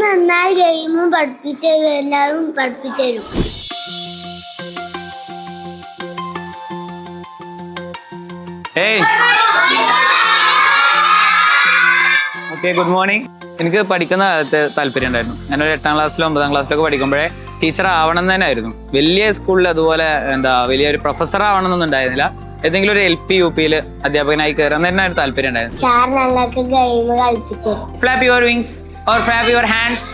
നന്നായി ഗെയിമും പഠിപ്പിച്ചു തരും, എല്ലാവരും പഠിപ്പിച്ചു തരും. Okay, good morning. എനിക്ക് പഠിക്കുന്ന കാലത്ത് താല്പര്യം ഉണ്ടായിരുന്നു. ഞാനൊരു 8ാം ക്ലാസ്സിലോ 9ാം ക്ലാസ്സിലൊക്കെ പഠിക്കുമ്പോഴേ ടീച്ചർ ആവണം തന്നെ ആയിരുന്നു. വലിയ സ്കൂളിൽ അതുപോലെ വലിയൊരു പ്രൊഫസർ ആവണം എന്നൊന്നും ഉണ്ടായിരുന്നില്ല. ഏതെങ്കിലും ഒരു LP UP അധ്യാപകനായി കയറാൻ തന്നെ ഒരു താല്പര്യം ഉണ്ടായിരുന്നു. സാർ ഞങ്ങൾക്ക് ഗെയിം കളിപ്പിച്ചു തരും. Flap your wings or flap your hands.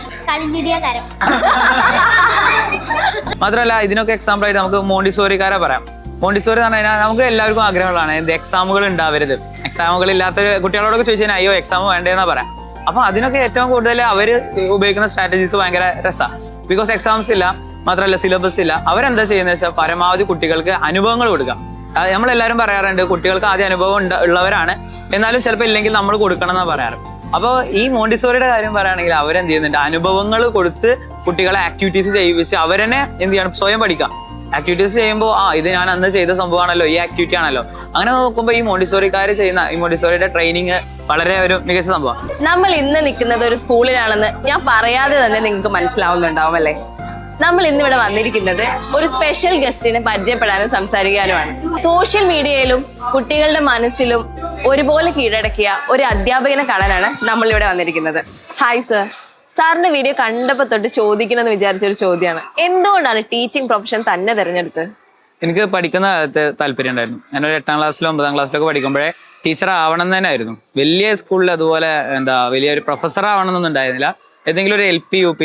മാത്രമല്ല ഇതിനൊക്കെ എക്സാമ്പിൾ ആയിട്ട് നമുക്ക് മോണ്ടിസോറിക്കാരെ പറയാം. മോണ്ടിസോറി എന്ന് പറഞ്ഞു കഴിഞ്ഞാൽ നമുക്ക് എല്ലാവർക്കും ആഗ്രഹമുള്ളതാണ് എന്ത് എക്സാമുകൾ ഉണ്ടാവരുത്. എക്സാമുകൾ ഇല്ലാത്ത കുട്ടികളോടൊക്കെ ചോദിച്ചു കഴിഞ്ഞാൽ അയ്യോ എക്സാം വേണ്ടതെന്നാ പറയാം. അപ്പൊ അതിനൊക്കെ ഏറ്റവും കൂടുതൽ അവര് ഉപയോഗിക്കുന്ന സ്ട്രാറ്റജീസ് ഭയങ്കര രസമാണ്. ബിക്കോസ് എക്സാംസ് ഇല്ല, മാത്രമല്ല സിലബസ് ഇല്ല. അവരെന്താ ചെയ്യുന്നത് വെച്ചാൽ പരമാവധി കുട്ടികൾക്ക് അനുഭവങ്ങൾ കൊടുക്കുക. നമ്മളെല്ലാവരും പറയാറുണ്ട് കുട്ടികൾക്ക് ആദ്യം അനുഭവം ഉള്ളവരാണ്, എന്നാലും ചിലപ്പോൾ ഇല്ലെങ്കിൽ നമ്മൾ കൊടുക്കണം എന്നാണ് പറയാറ്. അപ്പോൾ ഈ മോണ്ടിസോറിയുടെ കാര്യം പറയുകയാണെങ്കിൽ അവരെന്ത് ചെയ്യുന്നുണ്ട്, അനുഭവങ്ങൾ കൊടുത്ത് കുട്ടികളെ ആക്ടിവിറ്റീസ് ചെയ്യിപ്പിച്ച് അവരെന്നെ എന്ത് ചെയ്യണം, സ്വയം പഠിക്കാം. ആക്ടിവിറ്റീസ് ചെയ്യുമ്പോൾ ഇത് ഞാൻ അന്ന് ചെയ്ത സംഭവമാണല്ലോ, ഈ ആക്ടിവിറ്റി ആണല്ലോ. അങ്ങനെ നോക്കുമ്പോൾ ഈ മോണ്ടിസോറിക്കാർ ചെയ്യുന്ന ഈ മോണ്ടിസോറിയുടെ ട്രെയിനിങ് വളരെ ഒരു മികച്ച സംഭവമാണ്. നമ്മൾ ഇന്ന് നിൽക്കുന്നത് ഒരു സ്കൂളിലാണെന്ന് ഞാൻ പറയാതെ തന്നെ നിങ്ങൾക്ക് മനസ്സിലാവുന്നുണ്ടാവും അല്ലേ. നമ്മൾ ഇന്നിവിടെ വന്നിരിക്കുന്നത് ഒരു സ്പെഷ്യൽ ഗസ്റ്റിനെ പരിചയപ്പെടാനും സംസാരിക്കാനുമാണ്. സോഷ്യൽ മീഡിയയിലും കുട്ടികളുടെ മനസ്സിലും ഒരുപോലെ കീഴടക്കിയ ഒരു അധ്യാപകനെ കാണാനാണ് നമ്മളിവിടെ വന്നിരിക്കുന്നത്. Hi sir. സാറിന്റെ വീഡിയോ കണ്ടപ്പോൾ തൊട്ട് ചോദിക്കണമെന്ന് വിചാരിച്ചൊരു ചോദ്യമാണ്, എന്തുകൊണ്ടാണ് ടീച്ചിങ് പ്രൊഫഷൻ തന്നെ തിരഞ്ഞെടുത്തത്? എനിക്ക് പഠിക്കുന്ന കാലത്ത് താല്പര്യം ഉണ്ടായിരുന്നു. ഞാനൊരു 8ാം ക്ലാസ്സിലോ 9ാം ക്ലാസ്സിലൊക്കെ പഠിക്കുമ്പോഴേ ടീച്ചർ ആവണം തന്നെ ആയിരുന്നു. വലിയ സ്കൂളിൽ അതുപോലെ വലിയൊരു പ്രൊഫസർ ആവണം എന്നൊന്നും ഉണ്ടായിരുന്നില്ല. ഏതെങ്കിലും ഒരു LP UP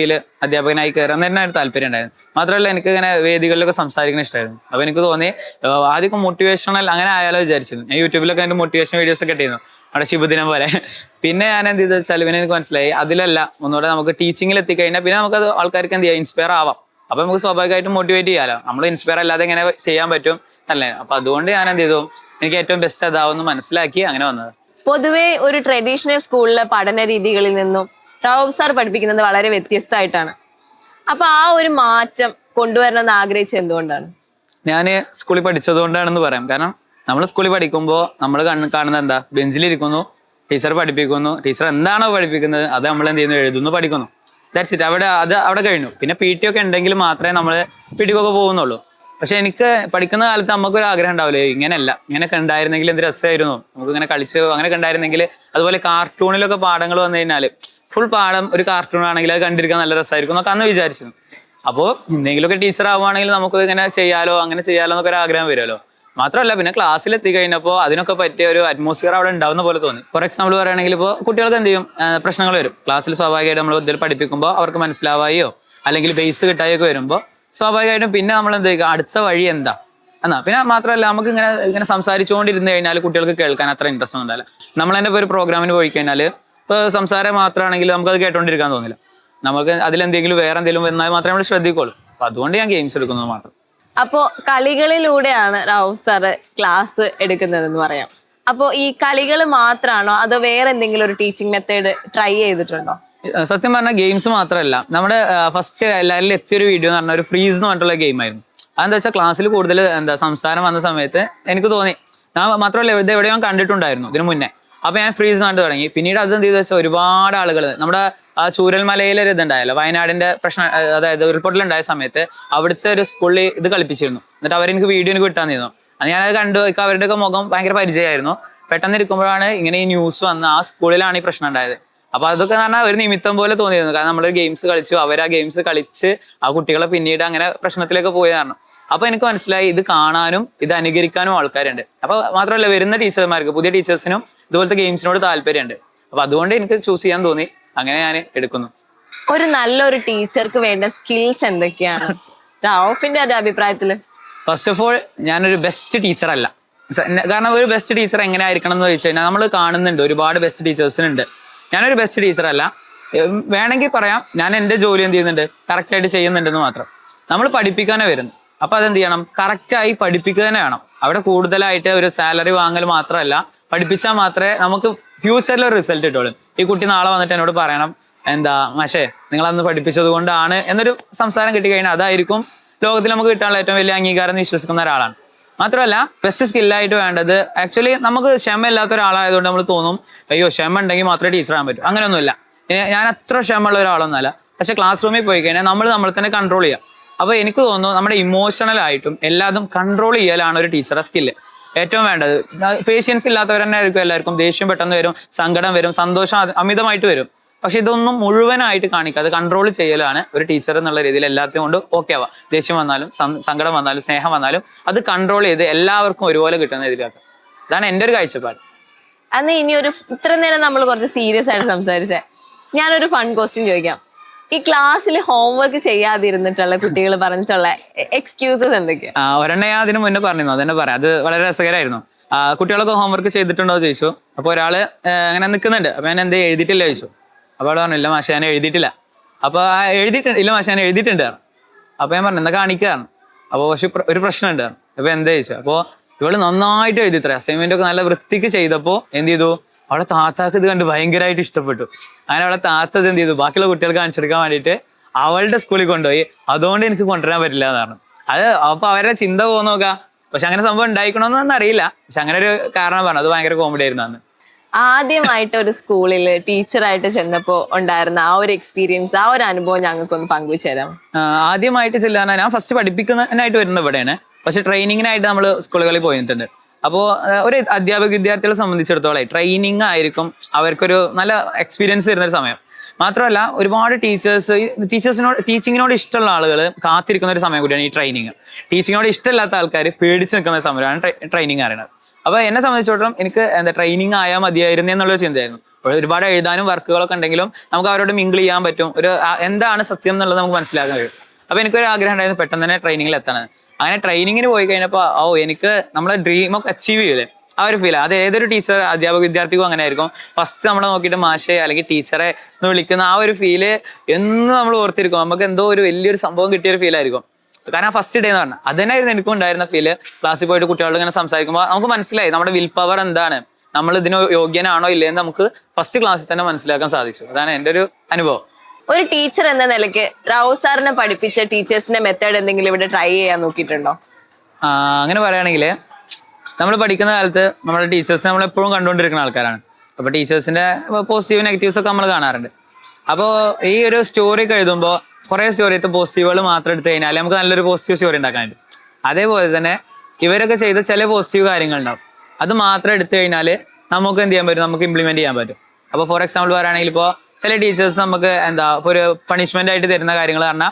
അധ്യാപകനായി കയറാൻ തന്നെ ഒരു താല്പര്യം ഉണ്ടായിരുന്നു. മാത്രമല്ല എനിക്ക് ഇങ്ങനെ വേദികളിലൊക്കെ സംസാരിക്കുന്ന ഇഷ്ടമായിരുന്നു. അപ്പൊ എനിക്ക് തോന്നി ആദ്യമൊക്കെ മോട്ടിവേഷണൽ അങ്ങനെ ആയാലോ വിചാരിച്ചിരുന്നു. ഞാൻ യൂട്യൂബിലൊക്കെ എൻ്റെ മോട്ടിവേഷൻ വീഡിയോസ് ഒക്കെ ഇട്ടിരുന്നു, അവിടെ ശുഭദിനം പോലെ. പിന്നെ ഞാൻ എന്ത് ചെയ്തെന്ന് വെച്ചാൽ പിന്നെ എനിക്ക് മനസ്സിലായി അതിലല്ല, ഒന്നുകൂടെ നമുക്ക് ടീച്ചിങ്ങിൽ എത്തിക്കഴിഞ്ഞാൽ പിന്നെ നമുക്കത് ആൾക്കാർക്ക് എന്ത് ചെയ്യാം, ഇൻസ്പയർ ആവാം. അപ്പൊ നമുക്ക് സ്വാഭാവികമായിട്ടും മോട്ടിവേറ്റ് ചെയ്യാലോ. നമ്മൾ ഇൻസ്പയർ അല്ലാതെ എങ്ങനെ ചെയ്യാൻ പറ്റും അല്ലേ. അപ്പൊ അതുകൊണ്ട് ഞാൻ എന്ത് ചെയ്തു, എനിക്ക് ഏറ്റവും ബെസ്റ്റ് അതാവെന്ന് മനസ്സിലാക്കി അങ്ങനെ വന്നത്. പൊതുവെ ഒരു ട്രഡീഷണൽ സ്കൂളിലെ പഠന രീതികളിൽ നിന്നും റാവു സാർ പഠിപ്പിക്കുന്നത് വളരെ വ്യത്യസ്തമായിട്ടാണ്. അപ്പൊ ആ ഒരു മാറ്റം കൊണ്ടുവരണമെന്ന് ആഗ്രഹിച്ചത് എന്തുകൊണ്ടാണ്? ഞാൻ സ്കൂളിൽ പഠിച്ചത് കൊണ്ടാണെന്ന് പറയാം. കാരണം നമ്മൾ സ്കൂളിൽ പഠിക്കുമ്പോൾ നമ്മൾ കാണുന്നത് എന്താ, ബെഞ്ചിലിരിക്കുന്നു, ടീച്ചർ പഠിപ്പിക്കുന്നു, ടീച്ചർ എന്താണോ പഠിപ്പിക്കുന്നത് അത് നമ്മൾ എന്ത് ചെയ്യുന്നു, എഴുതുന്നു, പഠിക്കുന്നു. That's it. അവിടെ കഴിഞ്ഞു. പിന്നെ PT ഒക്കെ ഉണ്ടെങ്കിൽ മാത്രമേ നമ്മൾ PT ഒക്കെ പോകുന്നുള്ളൂ. പക്ഷെ എനിക്ക് പഠിക്കുന്ന കാലത്ത് നമുക്കൊരു ആഗ്രഹം ഉണ്ടാവില്ലേ, ഇങ്ങനെയല്ല, ഇങ്ങനെയൊക്കെ ഉണ്ടായിരുന്നെങ്കിൽ എന്ത് രസമായിരുന്നു, നമുക്ക് ഇങ്ങനെ കളിച്ച് അങ്ങനെയൊക്കെ ഉണ്ടായിരുന്നെങ്കിൽ. അതുപോലെ കാർട്ടൂണിലൊക്കെ പാഠങ്ങൾ വന്നു കഴിഞ്ഞാൽ ഫുൾ പാഠം ഒരു കാർട്ടൂൺ ആണെങ്കിൽ അത് കണ്ടിരിക്കാൻ നല്ല രസമായിരിക്കും എന്നൊക്കെ അന്ന് വിചാരിച്ചു. അപ്പോൾ എന്തെങ്കിലുമൊക്കെ ടീച്ചർ ആവുകയാണെങ്കിൽ നമുക്ക് ഇങ്ങനെ ചെയ്യാലോ അങ്ങനെ ചെയ്യാലോ എന്നൊക്കെ ഒരു ആഗ്രഹം വരുമല്ലോ. മാത്രമല്ല പിന്നെ ക്ലാസ്സിൽ എത്തിക്കഴിഞ്ഞപ്പോൾ അതിനൊക്കെ പറ്റിയ ഒരു അറ്റ്മോസ്ഫിയർ അവിടെ ഉണ്ടാവുന്ന പോലെ തോന്നി. ഫോർ എക്സാമ്പിൾ പറയുകയാണെങ്കിൽ ഇപ്പോൾ കുട്ടികൾക്ക് എന്ത് ചെയ്യും, പ്രശ്നങ്ങൾ വരും. ക്ലാസ്സിൽ സ്വാഭാവികമായിട്ട് നമ്മൾ ഇതിൽ പഠിപ്പിക്കുമ്പോൾ അവർക്ക് മനസ്സിലാവുകയോ അല്ലെങ്കിൽ ബേസ് കിട്ടായൊക്കെ വരുമ്പോൾ സ്വാഭാവികമായിട്ടും പിന്നെ നമ്മൾ എന്ത് ചെയ്യുക, അടുത്ത വഴി എന്താ എന്നാ. പിന്നെ മാത്രമല്ല നമുക്ക് ഇങ്ങനെ സംസാരിച്ചുകൊണ്ടിരുന്ന് കഴിഞ്ഞാൽ കുട്ടികൾക്ക് കേൾക്കാൻ അത്ര ഇൻട്രസ്റ്റ് ഒന്നും ഉണ്ടാവില്ല. നമ്മൾ തന്നെ ഇപ്പോൾ ഒരു പ്രോഗ്രാമിന് പോയി കഴിഞ്ഞാൽ ഇപ്പോൾ സംസാരം മാത്രമാണെങ്കിൽ നമുക്കത് കേട്ടോണ്ടിരിക്കാൻ തോന്നില്ല. നമുക്ക് അതിലെന്തെങ്കിലും വേറെ എന്തെങ്കിലും വന്നാൽ മാത്രമേ നമ്മൾ ശ്രദ്ധിക്കുള്ളൂ. അപ്പൊ അതുകൊണ്ട് ഞാൻ ഗെയിംസ് എടുക്കുന്നത് മാത്രം. അപ്പോൾ കളികളിലൂടെയാണ് റാവു സാറ് ക്ലാസ് എടുക്കുന്നതെന്ന് പറയാം. അപ്പോൾ ഈ കളികൾ മാത്രമാണോ അതോ വേറെ എന്തെങ്കിലും ഒരു ടീച്ചിങ് മെത്തേഡ് ട്രൈ ചെയ്തിട്ടുണ്ടോ? സത്യം പറഞ്ഞാൽ ഗെയിംസ് മാത്രമല്ല, നമ്മുടെ ഫസ്റ്റ് എല്ലാവരിലും എത്തിയൊരു വീഡിയോ എന്ന് പറഞ്ഞാൽ ഒരു ഫ്രീസ് എന്ന് പറഞ്ഞിട്ടുള്ള ഗെയിം ആയിരുന്നു. അതെന്താ വെച്ചാൽ ക്ലാസ്സിൽ കൂടുതൽ സംസാരം വന്ന സമയത്ത് എനിക്ക് തോന്നി, ഞാൻ മാത്രമല്ല ഇത് എവിടെയോ കണ്ടിട്ടുണ്ടായിരുന്നു ഇതിനു മുന്നേ. അപ്പൊ ഞാൻ ഫ്രീസ് കണ്ടു തുടങ്ങി. പിന്നീട് അത് എന്ത് ചെയ്തു വെച്ചാൽ ഒരുപാട് ആളുകൾ നമ്മുടെ ചൂരൽമലയിലെ ഒരു ഇതുണ്ടായല്ലോ, വയനാടിന്റെ പ്രശ്നം, അതായത് ഉരുൾപൊട്ടലുണ്ടായ സമയത്ത് അവിടുത്തെ ഒരു സ്കൂളിൽ ഇത് കളിപ്പിച്ചിരുന്നു. എന്നിട്ട് അവരെനിക്ക് വീഡിയോ എനിക്ക് വിട്ടാൻ തന്നു. അത് ഞാനത് കണ്ടു. അവരുടെയൊക്കെ മുഖം ഭയങ്കര പരിചയമായിരുന്നു. പെട്ടെന്ന് ഇരിക്കുമ്പോഴാണ് ഇങ്ങനെ ഈ ന്യൂസ് വന്ന് ആ സ്കൂളിലാണ് ഈ പ്രശ്നം ഉണ്ടായത്. അപ്പൊ അതൊക്കെ പറഞ്ഞാൽ ഒരു നിമിത്തം പോലെ തോന്നിയിരുന്നു. കാരണം നമ്മൾ ഗെയിംസ് കളിച്ചു, അവർ ആ ഗെയിംസ് കളിച്ച് ആ കുട്ടികളെ പിന്നീട് അങ്ങനെ പ്രശ്നത്തിലേക്ക് പോയ കാരണം. അപ്പൊ എനിക്ക് മനസ്സിലായി ഇത് കാണാനും ഇത് അനുകരിക്കാനും ആൾക്കാരുണ്ട്. അപ്പൊ മാത്രമല്ല വരുന്ന ടീച്ചർമാർക്ക്, പുതിയ ടീച്ചേഴ്സിനും ഇതുപോലത്തെ ഗെയിംസിനോട് താല്പര്യമുണ്ട്. അപ്പൊ അതുകൊണ്ട് എനിക്ക് ചൂസ് ചെയ്യാൻ തോന്നി, അങ്ങനെ ഞാൻ എടുക്കുന്നു. ഒരു നല്ലൊരു ടീച്ചർക്ക് വേണ്ട സ്കിൽസ് എന്തൊക്കെയാണ് റാവുഫിന്റെ അഭിപ്രായത്തില്? ഫസ്റ്റ് ഓഫ് ഓൾ ഞാനൊരു ബെസ്റ്റ് ടീച്ചർ അല്ല. കാരണം ഒരു ബെസ്റ്റ് ടീച്ചർ എങ്ങനെ ആയിരിക്കണം എന്ന് ചോദിച്ചു കഴിഞ്ഞാൽ നമ്മൾ കാണുന്നുണ്ട് ഒരുപാട് ബെസ്റ്റ് ടീച്ചേഴ്സിനുണ്ട്. ഞാനൊരു ബെസ്റ്റ് ടീച്ചർ അല്ല. വേണമെങ്കിൽ പറയാം ഞാൻ എൻ്റെ ജോലി എന്ത് ചെയ്യുന്നുണ്ട്, കറക്റ്റായിട്ട് ചെയ്യുന്നുണ്ടെന്ന് മാത്രം. നമ്മൾ പഠിപ്പിക്കാനേ വരുന്നു. അപ്പൊ അതെന്ത് ചെയ്യണം, കറക്റ്റായി പഠിപ്പിക്കുക തന്നെ വേണം. അവിടെ കൂടുതലായിട്ട് ഒരു സാലറി വാങ്ങൽ മാത്രമല്ല, പഠിപ്പിച്ചാൽ മാത്രമേ നമുക്ക് ഫ്യൂച്ചറിൽ ഒരു റിസൾട്ട് കിട്ടുള്ളൂ. ഈ കുട്ടി നാളെ വന്നിട്ട് എന്നോട് പറയണം, മാഷേ നിങ്ങളന്ന് പഠിപ്പിച്ചത് കൊണ്ടാണ് എന്നൊരു സംസാരം കിട്ടിക്കഴിഞ്ഞാൽ അതായിരിക്കും ലോകത്തിൽ നമുക്ക് കിട്ടാനുള്ള ഏറ്റവും വലിയ അംഗീകാരം എന്ന് വിശ്വസിക്കുന്ന ഒരാളാണ്. മാത്രമല്ല ബെസ്റ്റ് സ്കില്ലായിട്ട് വേണ്ടത്, ആക്ച്വലി നമുക്ക് ക്ഷമ ഇല്ലാത്ത ഒരാളായതുകൊണ്ട് നമ്മൾ തോന്നും അയ്യോ ക്ഷമ ഉണ്ടെങ്കിൽ മാത്രമേ ടീച്ചർ ആകാൻ പറ്റൂ. അങ്ങനെയൊന്നുമില്ല. ഞാൻ അത്ര ക്ഷമയുള്ള ഒരാളൊന്നുമല്ല. പക്ഷെ ക്ലാസ് റൂമിൽ പോയി കഴിഞ്ഞാൽ നമ്മൾ തന്നെ കൺട്രോൾ ചെയ്യാം. അപ്പോൾ എനിക്ക് തോന്നുന്നു നമ്മുടെ ഇമോഷണലായിട്ടും എല്ലാതും കൺട്രോൾ ചെയ്യലാണ് ഒരു ടീച്ചറെ സ്കില്ല് ഏറ്റവും വേണ്ടത്. പേഷ്യൻസ് ഇല്ലാത്തവർ തന്നെ ആയിരിക്കും എല്ലാവർക്കും ദേഷ്യം പെട്ടെന്ന് വരും, സങ്കടം വരും, സന്തോഷം അമിതമായിട്ട് വരും. പക്ഷെ ഇതൊന്നും മുഴുവനായിട്ട് കാണിക്കാതെ കൺട്രോൾ ചെയ്യലാണ് ഒരു ടീച്ചർ എന്നുള്ള രീതിയിൽ എല്ലാത്തിനും കൊണ്ട് ഓക്കെ ആവാം. ദേഷ്യം വന്നാലും സങ്കടം വന്നാലും സ്നേഹം വന്നാലും അത് കൺട്രോൾ ചെയ്ത് എല്ലാവർക്കും ഒരുപോലെ കിട്ടുന്ന രീതിയിലാക്കാം. അതാണ് എൻ്റെ ഒരു കാഴ്ചപ്പാട്. അന്ന് ഇനി ഇത്ര നേരം നമ്മൾ കുറച്ച് സീരിയസ് ആയിട്ട് സംസാരിച്ചേ. ഞാനൊരു ഫൺ ക്വസ്റ്റ്യൻ ചോദിക്കാം. ഈ ക്ലാസ്സിൽ ഹോംവർക്ക് ചെയ്യാതിരുന്നിട്ടുള്ള കുട്ടികൾ പറഞ്ഞിട്ടുള്ള എക്സ്ക്യൂസസ് എന്തൊക്കെയാ? ഒരെണ്ണം ഞാൻ അതിന് മുന്നേ പറഞ്ഞിരുന്നു, അതെന്നെ പറയാം. അത് വളരെ രസകരമായിരുന്നു. കുട്ടികളൊക്കെ ഹോംവർക്ക് ചെയ്തിട്ടുണ്ടോ എന്ന് ചോദിച്ചു. അപ്പോൾ ഒരാള് അങ്ങനെ നിൽക്കുന്നുണ്ട്. അപ്പൊ ഞാൻ എന്തേ എഴുതിയിട്ടില്ല ചോദിച്ചു. അപ്പോൾ അവിടെ പറഞ്ഞു, ഇല്ല മാഷെ ഞാൻ എഴുതിയിട്ടില്ല. അപ്പൊ ഇല്ല മാഷെ ഞാൻ എഴുതിയിട്ടുണ്ട്. അപ്പൊ ഞാൻ പറഞ്ഞു, എന്താ കാണിക്കാറ്? അപ്പോൾ പക്ഷെ ഒരു പ്രശ്നമുണ്ട്. അപ്പൊ എന്താ ചോദിച്ചു. അപ്പോൾ ഇവള് നന്നായിട്ട് എഴുതിത്ര അസൈൻമെന്റ് ഒക്കെ നല്ല വൃത്തിക്ക് ചെയ്തപ്പോൾ എന്ത് ചെയ്തു, അവളെ താത്താക്ക് ഇത് കണ്ട് ഭയങ്കരമായിട്ട് ഇഷ്ടപ്പെട്ടു. അങ്ങനെ അവളെ താത്ത ഇത് എന്ത് ചെയ്തു, ബാക്കിയുള്ള കുട്ടികൾക്ക് കാണിച്ചെടുക്കാൻ വേണ്ടിയിട്ട് അവളുടെ സ്കൂളിൽ കൊണ്ടുപോയി. അതുകൊണ്ട് എനിക്ക് കൊണ്ടുവരാൻ പറ്റില്ല എന്നാണ്. അത് അപ്പൊ അവരുടെ ചിന്ത പോകുന്ന നോക്കാം. പക്ഷെ അങ്ങനെ സംഭവം ഉണ്ടായിക്കണമെന്നൊന്നും അറിയില്ല. പക്ഷെ അങ്ങനെ ഒരു കാരണം പറഞ്ഞു. അത് ഭയങ്കര കോമഡി ആയിരുന്നു അന്ന്. ആദ്യമായിട്ട് ഒരു സ്കൂളിൽ ടീച്ചറായിട്ട് ചെന്നപ്പോൾ ഉണ്ടായിരുന്ന ആ ഒരു എക്സ്പീരിയൻസ്, ആ ഒരു അനുഭവം ഞങ്ങൾക്കൊന്ന് പങ്കുവെച്ചു തരാം. ആദ്യമായിട്ട് ചെല്ലാൻ ഞാൻ ഫസ്റ്റ് പഠിപ്പിക്കുന്നതിനായിട്ട് വരുന്നത് ഇവിടെയാണ്. പക്ഷെ ട്രെയിനിങ്ങിനായിട്ട് നമ്മൾ സ്കൂളുകളിൽ പോയിട്ടുണ്ട്. അപ്പോൾ ഒരു അധ്യാപക വിദ്യാർത്ഥികളെ സംബന്ധിച്ചിടത്തോളം ട്രെയിനിങ് ആയിരിക്കും അവർക്കൊരു നല്ല എക്സ്പീരിയൻസ് തരുന്നൊരു സമയം. മാത്രമല്ല ഒരുപാട് ടീച്ചിങ്ങിനോട് ഇഷ്ടമുള്ള ആളുകൾ കാത്തിരിക്കുന്ന ഒരു സമയം കൂടിയാണ് ഈ ട്രെയിനിങ്. ടീച്ചിങ്ങിനോട് ഇഷ്ടമില്ലാത്ത ആൾക്കാർ പേടിച്ച് നിൽക്കുന്ന സമയമാണ് ട്രെയിനിങ് അറിയുന്നത്. അപ്പോൾ എന്നെ സംബന്ധിച്ചിടത്തോളം എനിക്ക് ട്രെയിനിങ് ആയാൽ മതിയായിരുന്നു എന്നുള്ളൊരു ചിന്തയായിരുന്നു. ഒരുപാട് എഴുതാനും വർക്കുകളൊക്കെ ഉണ്ടെങ്കിലും നമുക്ക് അവരോട് മിങ്കിൾ ചെയ്യാൻ പറ്റും. എന്താണ് സത്യം എന്നുള്ളത് നമുക്ക് മനസ്സിലാക്കാൻ കഴിയും. അപ്പോൾ എനിക്കൊരു ആഗ്രഹം ഉണ്ടായിരുന്നു പെട്ടെന്ന് തന്നെ ട്രെയിനിങ്ങിൽ എത്തണം. അങ്ങനെ ട്രെയിനിങ്ങിന് പോയി കഴിഞ്ഞപ്പോൾ എനിക്ക് നമ്മളെ ഡ്രീമൊക്കെ അച്ചീവ് ചെയ്യില്ലേ, ആ ഒരു ഫീൽ. അത് ഏതൊരു ടീച്ചർ അധ്യാപക വിദ്യാർത്ഥിക്കും അങ്ങനെ ആയിരിക്കും. ഫസ്റ്റ് നമ്മളെ നോക്കിയിട്ട് മാഷെ അല്ലെങ്കിൽ ടീച്ചറെ എന്ന് വിളിക്കുന്ന ആ ഒരു ഫീല് എന്ന് നമ്മൾ ഓർത്തിരിക്കും. നമുക്ക് എന്തോ ഒരു വലിയൊരു സംഭവം കിട്ടിയൊരു ഫീലായിരിക്കും. കാരണം ഫസ്റ്റ് ഡേ എന്ന് പറഞ്ഞാൽ അത് തന്നെയായിരുന്നു എനിക്കും ഉണ്ടായിരുന്ന ഫീല്. ക്ലാസ്സിൽ പോയിട്ട് കുട്ടികളോട് ഇങ്ങനെ സംസാരിക്കുമ്പോൾ നമുക്ക് മനസ്സിലായി നമ്മുടെ വിൽ പവർ എന്താണ്, നമ്മൾ ഇതിന് യോഗ്യനാണോ ഇല്ലയെന്ന് നമുക്ക് ഫസ്റ്റ് ക്ലാസ്സിൽ തന്നെ മനസ്സിലാക്കാൻ സാധിച്ചു. അതാണ് എൻ്റെ ഒരു അനുഭവം. ഒരു ടീച്ചർ എന്ന നിലയ്ക്ക് റാവു സാറിനെ പഠിപ്പിച്ച ടീച്ചേഴ്സിന്റെ മെത്തേഡ് എന്തെങ്കിലും ഇവിടെ ട്രൈ ചെയ്യാൻ നോക്കിയിട്ടുണ്ടോ? അങ്ങനെ പറയുകയാണെങ്കിൽ നമ്മൾ പഠിക്കുന്ന കാലത്ത് നമ്മുടെ ടീച്ചേഴ്സിനെ നമ്മളെപ്പോഴും കണ്ടുകൊണ്ടിരിക്കുന്ന ആൾക്കാരാണ്. അപ്പോൾ ടീച്ചേഴ്സിന്റെ പോസിറ്റീവ് നെഗറ്റീവ്സ് ഒക്കെ നമ്മൾ കാണാറുണ്ട്. അപ്പോൾ ഈ ഒരു സ്റ്റോറി ഒക്കെ എഴുതുമ്പോൾ കുറേ സ്റ്റോറിയത്തെ പോസിറ്റീവുകൾ മാത്രം എടുത്തു കഴിഞ്ഞാൽ നമുക്ക് നല്ലൊരു പോസിറ്റീവ് സ്റ്റോറി ഉണ്ടാക്കാൻ പറ്റും. അതേപോലെ തന്നെ ഇവരൊക്കെ ചെയ്ത ചില പോസിറ്റീവ് കാര്യങ്ങളുണ്ടാവും. അത് മാത്രം എടുത്തു കഴിഞ്ഞാൽ നമുക്ക് എന്ത് ചെയ്യാൻ പറ്റും, നമുക്ക് ഇംപ്ലിമെന്റ് ചെയ്യാൻ പറ്റും. അപ്പോൾ ഫോർ എക്സാമ്പിൾ പറയുകയാണെങ്കിൽ ഇപ്പോൾ ചില ടീച്ചേഴ്സ് നമുക്ക് ഇപ്പോൾ ഒരു പണിഷ്മെന്റ് ആയിട്ട് തരുന്ന കാര്യങ്ങൾ പറഞ്ഞാൽ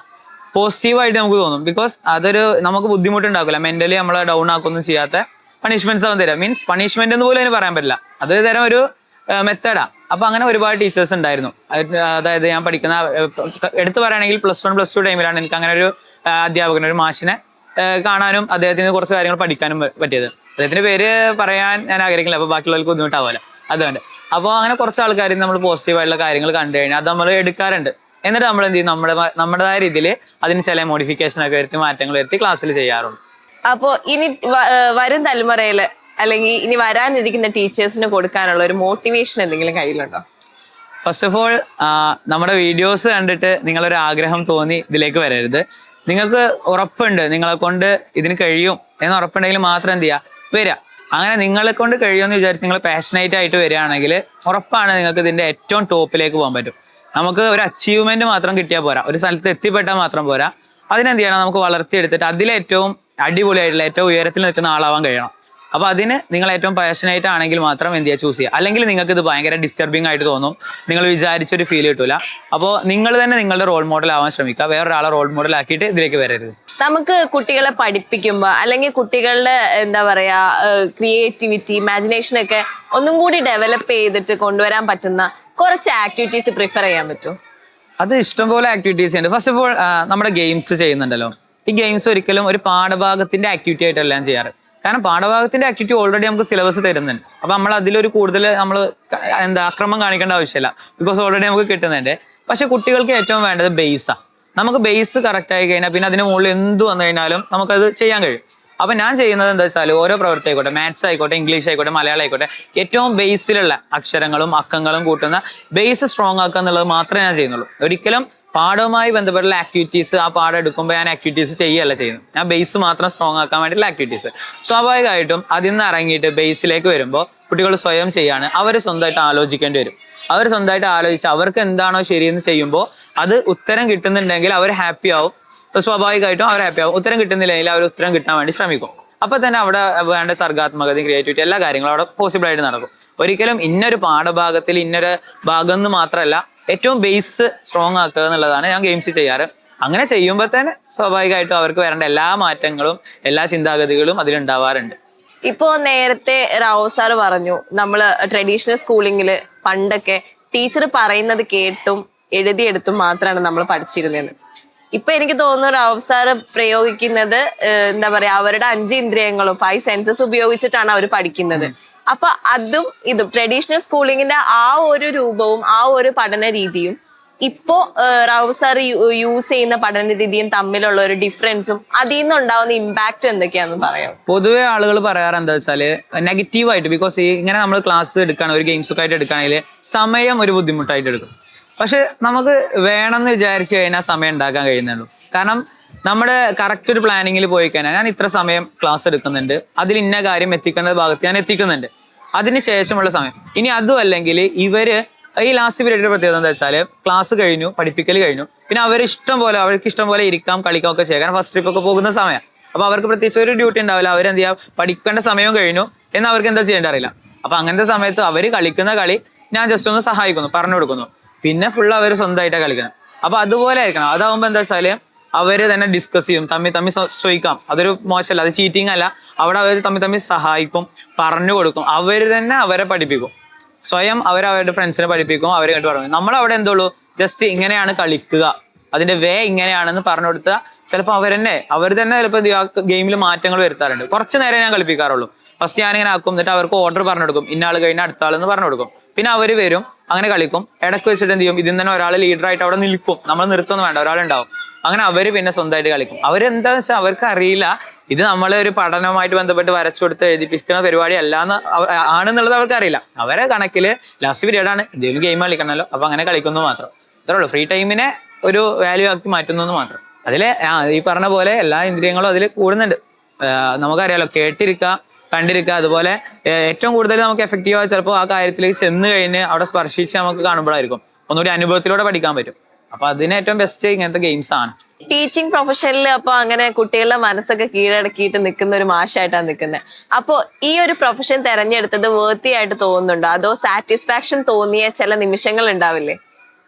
പോസിറ്റീവായിട്ട് നമുക്ക് തോന്നും. ബിക്കോസ് അതൊരു നമുക്ക് ബുദ്ധിമുട്ടുണ്ടാക്കില്ല, മെന്റലി നമ്മളെ ഡൗൺ ആക്കൊന്നും ചെയ്യാത്ത പണിഷ്മെന്റ്സ് ആവും തരാം. മീൻസ് പണിഷ്മെന്റ് എന്ന് പോലും അതിന് പറയാൻ പറ്റില്ല, അത് തരം ഒരു മെത്തേഡാണ്. അപ്പൊ അങ്ങനെ ഒരുപാട് ടീച്ചേഴ്സ് ഉണ്ടായിരുന്നു. അതായത് ഞാൻ പഠിക്കുന്ന എടുത്തു പറയുകയാണെങ്കിൽ +1 +2 ടൈമിലാണ് എനിക്ക് അങ്ങനെ ഒരു അധ്യാപകൻ, ഒരു മാഷിനെ കാണാനും അദ്ദേഹത്തിന് കുറച്ച് കാര്യങ്ങൾ പഠിക്കാനും പറ്റിയത്. അദ്ദേഹത്തിന്റെ പേര് പറയാൻ ഞാൻ ആഗ്രഹിക്കില്ല, അപ്പൊ ബാക്കിയുള്ളവർക്ക് ബുദ്ധിമുട്ടാവുമല്ലോ, അതുകൊണ്ട്. അപ്പോൾ അങ്ങനെ കുറച്ച് ആൾക്കാർ നമ്മൾ പോസിറ്റീവായിട്ടുള്ള കാര്യങ്ങൾ കണ്ടു കഴിഞ്ഞാൽ അത് നമ്മൾ എടുക്കാറുണ്ട്. എന്നിട്ട് നമ്മൾ എന്ത് ചെയ്യും, നമ്മുടേതായ രീതിയിൽ അതിന് ചില മോഡിഫിക്കേഷൻ ഒക്കെ വരുത്തി മാറ്റങ്ങൾ വരുത്തി ക്ലാസ്സിൽ ചെയ്യാറുണ്ട്. അപ്പോൾ ഇനി വരും തലമുറയില് അല്ലെങ്കിൽ ഇനി വരാനിരിക്കുന്ന ടീച്ചേഴ്സിന് കൊടുക്കാനുള്ള ഒരു മോട്ടിവേഷൻ എന്തെങ്കിലും കയ്യിലുണ്ടോ? ഫസ്റ്റ് ഓഫ് ഓൾ നമ്മുടെ വീഡിയോസ് കണ്ടിട്ട് നിങ്ങളൊരു ആഗ്രഹം തോന്നി ഇതിലേക്ക് വരരുത്. നിങ്ങൾക്ക് ഉറപ്പുണ്ട് നിങ്ങളെ കൊണ്ട് ഇതിന് കഴിയും എന്ന് ഉറപ്പുണ്ടെങ്കിൽ മാത്രം എന്ത് ചെയ്യുക, വരിക. അങ്ങനെ നിങ്ങളെ കൊണ്ട് കഴിയുമെന്ന് വിചാരിച്ച് നിങ്ങൾ പാഷനേറ്റ് ആയിട്ട് വരികയാണെങ്കിൽ ഉറപ്പാണ് നിങ്ങൾക്ക് ഇതിൻ്റെ ഏറ്റവും ടോപ്പിലേക്ക് പോകാൻ പറ്റും. നമുക്ക് ഒരു അച്ചീവ്മെന്റ് മാത്രം കിട്ടിയാൽ പോരാ, ഒരു സ്ഥലത്ത് എത്തിപ്പെട്ടാൽ മാത്രം പോരാ. അതിനെന്ത് ചെയ്യണം, നമുക്ക് വളർത്തിയെടുത്തിട്ട് അതിലേറ്റവും അടിപൊളിയായിട്ടുള്ള ഏറ്റവും ഉയരത്തിൽ നിൽക്കുന്ന ആളാവാൻ കഴിയണം. അപ്പോൾ അതിന് നിങ്ങൾ ഏറ്റവും പാഷനേറ്റ് ആണെങ്കിൽ മാത്രം എന്ത് ചെയ്യുക, ചൂസ് ചെയ്യുക. അല്ലെങ്കിൽ നിങ്ങൾക്ക് ഇത് ഭയങ്കര ഡിസ്റ്റർബിംഗ് ആയിട്ട് തോന്നും, നിങ്ങൾ വിചാരിച്ചൊരു ഫീൽ കിട്ടൂല. അപ്പോൾ നിങ്ങൾ തന്നെ നിങ്ങളുടെ റോൾ മോഡൽ ആവാൻ ശ്രമിക്കുക, വേറൊരാളെ റോൾ മോഡൽ ആക്കിയിട്ട് ഇതിലേക്ക് വരരുത്. നമുക്ക് കുട്ടികളെ പഠിപ്പിക്കുമ്പോൾ അല്ലെങ്കിൽ കുട്ടികളുടെ എന്താ പറയാ ക്രിയേറ്റിവിറ്റി, ഇമാജിനേഷൻ ഒക്കെ ഒന്നും കൂടി ഡെവലപ്പ് ചെയ്തിട്ട് കൊണ്ടുവരാൻ പറ്റുന്ന കുറച്ച് ആക്ടിവിറ്റീസ് പ്രിഫർ ചെയ്യാൻ പറ്റും? അത് ഇഷ്ടംപോലെ ആക്ടിവിറ്റീസ് ഉണ്ട്. ഫസ്റ്റ് ഓഫ് ഓൾ നമ്മുടെ ഗെയിംസ് ചെയ്യുന്നുണ്ടല്ലോ. ഈ ഗെയിംസ് ഒരിക്കലും ഒരു പാഠഭാഗത്തിന്റെ ആക്ടിവിറ്റി ആയിട്ടല്ല ഞാൻ ചെയ്യാറ്. കാരണം പാഠഭാഗത്തിന്റെ ആക്ടിവിറ്റി ഓൾറെഡി നമുക്ക് സിലബസ് തരുന്നുണ്ട്. അപ്പൊ നമ്മൾ അതിലൊരു കൂടുതൽ നമ്മൾ അക്രമം കാണിക്കേണ്ട ആവശ്യമില്ല, ബിക്കോസ് ഓൾറെഡി നമുക്ക് കിട്ടുന്നുണ്ട്. പക്ഷെ കുട്ടികൾക്ക് ഏറ്റവും വേണ്ടത് ബേസാണ്. നമുക്ക് ബേസ് കറക്റ്റ് ആയി കഴിഞ്ഞാൽ പിന്നെ അതിന് മുകളിൽ എന്ത് വന്നു കഴിഞ്ഞാലും നമുക്കത് ചെയ്യാൻ കഴിയും. അപ്പൊ ഞാൻ ചെയ്യുന്നത് എന്താ വെച്ചാൽ ഓരോ പ്രവൃത്തി ആയിക്കോട്ടെ, മാത്സ് ആയിക്കോട്ടെ, ഇംഗ്ലീഷ് ആയിക്കോട്ടെ, മലയാളം ആയിക്കോട്ടെ, ഏറ്റവും ബേസിലുള്ള അക്ഷരങ്ങളും അക്കങ്ങളും കൂട്ടുന്ന ബേസ് സ്ട്രോങ് ആക്കുക എന്നുള്ളത് മാത്രമേ ഞാൻ ചെയ്യുന്നുള്ളൂ. ഒരിക്കലും പാഠവുമായി ബന്ധപ്പെട്ടുള്ള ആക്ടിവിറ്റീസ് ആ പാഠം എടുക്കുമ്പോൾ ഞാൻ ആക്ടിവിറ്റീസ് ചെയ്യുകയല്ല ചെയ്യുന്നത്. ഞാൻ ബേസ് മാത്രം സ്ട്രോങ് ആക്കാൻ വേണ്ടിയിട്ടുള്ള ആക്ടിവിറ്റീസ്. സ്വാഭാവികമായിട്ടും അതിൽ നിന്ന് ഇറങ്ങിയിട്ട് ബേസിലേക്ക് വരുമ്പോൾ കുട്ടികൾ സ്വയം ചെയ്യാണ്, അവർ സ്വന്തമായിട്ട് ആലോചിക്കേണ്ടി വരും. അവർ സ്വന്തമായിട്ട് ആലോചിച്ച് അവർക്ക് എന്താണോ ശരിയെന്ന് ചെയ്യുമ്പോൾ അത് ഉത്തരം കിട്ടുന്നുണ്ടെങ്കിൽ അവർ ഹാപ്പി ആവും. സ്വാഭാവികമായിട്ടും അവർ ഹാപ്പി ആവും. ഉത്തരം കിട്ടുന്നില്ലെങ്കിൽ അവർ ഉത്തരം കിട്ടാൻ വേണ്ടി ശ്രമിക്കും. അപ്പൊ തന്നെ അവിടെ വേണ്ട സർഗാത്മകതയും ക്രിയേറ്റിവിറ്റി എല്ലാ കാര്യങ്ങളും അവിടെ പോസിബിൾ ആയിട്ട് നടക്കും. ഒരിക്കലും ഇന്നൊരു പാഠഭാഗത്തിൽ ഇന്നൊരു ഭാഗം എന്ന് മാത്രമല്ല, ഏറ്റവും ബേസ് സ്ട്രോങ് ആക്കുക എന്നുള്ളതാണ് ഞാൻ ഗെയിംസ് ചെയ്യാറ്. അങ്ങനെ ചെയ്യുമ്പോൾ തന്നെ സ്വാഭാവികമായിട്ടും അവർക്ക് വരേണ്ട എല്ലാ മാറ്റങ്ങളും എല്ലാ ചിന്താഗതികളും അതിലുണ്ടാവാറുണ്ട്. ഇപ്പോ നേരത്തെ റാവു സാർ പറഞ്ഞു, നമ്മള് ട്രഡീഷണൽ സ്കൂളിങ്ങില് പണ്ടൊക്കെ ടീച്ചർ പറയുന്നത് കേട്ടും എഴുതിയെടുത്തും മാത്രമാണ് നമ്മൾ പഠിച്ചിരുന്നത്. ഇപ്പൊ എനിക്ക് തോന്നുന്നു റാവു സാറ് പ്രയോഗിക്കുന്നത് എന്താ പറയാ, അവരുടെ 5 ഇന്ദ്രിയങ്ങളും 5 സെൻസസ് ഉപയോഗിച്ചിട്ടാണ് അവർ പഠിക്കുന്നത്. അപ്പൊ അതും ഇതും ട്രഡീഷണൽ സ്കൂളിങ്ങിന്റെ ആ ഒരു രൂപവും ആ ഒരു പഠന രീതിയും ഇപ്പോ റാവു സാർ യൂസ് ചെയ്യുന്ന പഠന രീതിയും തമ്മിലുള്ള ഒരു ഡിഫറൻസും അതിൽ നിന്നുണ്ടാവുന്ന ഇമ്പാക്ട് എന്തൊക്കെയാണെന്ന് പറയാം. പൊതുവെ ആളുകൾ പറയാറ് എന്താ വെച്ചാല് നെഗറ്റീവായിട്ട്, ബിക്കോസ് ഇങ്ങനെ നമ്മൾ ക്ലാസ് എടുക്കുകയാണ്, ഒരു ഗെയിംസ് ഒക്കെ ആയിട്ട് എടുക്കുകയാണെങ്കിൽ സമയം ഒരു ബുദ്ധിമുട്ടായിട്ട് എടുക്കും. പക്ഷെ നമുക്ക് വേണമെന്ന് വിചാരിച്ചു കഴിഞ്ഞാൽ സമയം ഉണ്ടാക്കാൻ കഴിയുന്നുള്ളൂ. കാരണം നമ്മുടെ കറക്റ്റ് ഒരു പ്ലാനിങ്ങിൽ പോയി കഴിഞ്ഞാൽ ഞാൻ ഇത്ര സമയം ക്ലാസ് എടുക്കുന്നുണ്ട്, അതിൽ ഇന്ന കാര്യം എത്തിക്കേണ്ട ഭാഗത്ത് ഞാൻ എത്തിക്കുന്നുണ്ട്, അതിന് ശേഷമുള്ള സമയം. ഇനി അതും അല്ലെങ്കിൽ ഇവര് ഈ ലാസ്റ്റ് പീരീഡിന്റെ പ്രത്യേകത എന്താ വെച്ചാൽ ക്ലാസ് കഴിഞ്ഞു, പഠിപ്പിക്കൽ കഴിഞ്ഞു, പിന്നെ അവർക്ക് ഇഷ്ടം പോലെ ഇരിക്കാം, കളിക്കാം ഒക്കെ ചെയ്യാം. കാരണം ഫസ്റ്റ് ട്രിപ്പ് ഒക്കെ പോകുന്ന സമയം. അപ്പൊ അവർക്ക് പ്രത്യേകിച്ച് ഒരു ഡ്യൂട്ടി ഉണ്ടാവില്ല. അവരെന്ത് ചെയ്യാം, പഠിക്കേണ്ട സമയവും കഴിഞ്ഞു എന്ന് അവർക്ക് എന്താ ചെയ്യേണ്ട അറിയില്ല. അപ്പൊ അങ്ങനത്തെ സമയത്ത് അവർ കളിക്കുന്ന കളി ഞാൻ ജസ്റ്റ് ഒന്ന് സഹായിക്കുന്നു, പറഞ്ഞു കൊടുക്കുന്നു, പിന്നെ ഫുള്ള് അവർ സ്വന്തമായിട്ടാണ് കളിക്കണം. അപ്പൊ അതുപോലെ ആയിരിക്കണം. അതാവുമ്പോ എന്താ വെച്ചാല് അവര് തന്നെ ഡിസ്കസ് ചെയ്യും, തമ്മിൽ ചോദിക്കാം. അതൊരു മോശമല്ല, അത് ചീറ്റിംഗ് അല്ല. അവിടെ അവർ തമ്മിൽ സഹായിക്കും, പറഞ്ഞു കൊടുക്കും, അവര് തന്നെ അവരെ പഠിപ്പിക്കും. സ്വയം അവരവരുടെ ഫ്രണ്ട്സിനെ പഠിപ്പിക്കും, അവരെ കണ്ടു പറഞ്ഞു. നമ്മളവിടെ എന്തുള്ളൂ, ജസ്റ്റ് ഇങ്ങനെയാണ് കളിക്കുക, അതിന്റെ വേ ഇങ്ങനെയാണെന്ന് പറഞ്ഞു കൊടുത്താൽ ചിലപ്പോൾ അവർ തന്നെ ചിലപ്പോൾ ഗെയിമിൽ മാറ്റങ്ങൾ വരുത്താറുണ്ട്. കുറച്ച് നേരം ഞാൻ കളിപ്പിക്കാറുള്ളൂ. ഫസ്റ്റ് ഞാനിങ്ങനെ ആക്കും, എന്നിട്ട് അവർക്ക് ഓർഡർ പറഞ്ഞു കൊടുക്കും, ഇന്ന ആൾ കഴിഞ്ഞ അടുത്ത ആളെന്ന് പറഞ്ഞു കൊടുക്കും. പിന്നെ അവർ വരും, അങ്ങനെ കളിക്കും. ഇടയ്ക്ക് വെച്ചിട്ട് എന്ത് ചെയ്യും, ഇതിൽ തന്നെ ഒരാൾ ലീഡറായിട്ട് അവിടെ നിൽക്കും, നമ്മൾ നിർത്തുന്നു വേണ്ട, ഒരാളുണ്ടാവും. അങ്ങനെ അവര് പിന്നെ സ്വന്തമായിട്ട് കളിക്കും. അവരെന്താന്ന് വെച്ചാൽ അവർക്ക് അറിയില്ല ഇത് നമ്മളെ ഒരു പഠനവുമായിട്ട് ബന്ധപ്പെട്ട് വരച്ചു കൊടുത്ത് എഴുതിപ്പിക്കുന്ന പരിപാടി അല്ലാന്ന് ആണെന്നുള്ളത് അവർക്ക് അറിയില്ല. അവരെ കണക്കില് ലാസ്റ്റ് പീരീഡാണ്, എന്തെങ്കിലും ഗെയിം കളിക്കണമല്ലോ, അപ്പൊ അങ്ങനെ കളിക്കുന്നു മാത്രം. അത്രേ ഉള്ളൂ. ഫ്രീ ടൈമിനെ ഒരു വാല്യൂ ആക്കി മാറ്റുന്നു മാത്രം. അതില് ഈ പറഞ്ഞ പോലെ എല്ലാ ഇന്ദ്രിയങ്ങളും അതിൽ കൂടുന്നുണ്ട്. നമുക്കറിയാലോ, കേട്ടിരിക്കുക, കണ്ടിരിക്കുക. അതുപോലെ ഏറ്റവും കൂടുതൽ നമുക്ക് എഫക്റ്റീവായി ചിലപ്പോൾ ആ കാര്യത്തിലേക്ക് ചെന്ന് കഴിഞ്ഞ് അവിടെ സ്പർശിച്ച് നമുക്ക് കാണുമ്പോഴായിരിക്കും ഒന്നുകൂടി അനുഭവത്തിലൂടെ പഠിക്കാൻ പറ്റും. അപ്പൊ അതിന് ഏറ്റവും ബെസ്റ്റ് ഇങ്ങനത്തെ ഗെയിംസ് ആണ്. ടീച്ചിങ് പ്രൊഫഷനിൽ അപ്പൊ അങ്ങനെ കുട്ടികളുടെ മനസ്സൊക്കെ കീഴടക്കിയിട്ട് നിൽക്കുന്ന ഒരു മാഷായിട്ടാണ് നിൽക്കുന്നത്. അപ്പോൾ ഈ ഒരു പ്രൊഫഷൻ തെരഞ്ഞെടുത്തത് വേർത്തി ആയിട്ട് തോന്നുന്നുണ്ടോ, അതോ സാറ്റിസ്ഫാക്ഷൻ തോന്നിയ ചില നിമിഷങ്ങൾ ഉണ്ടാവില്ലേ?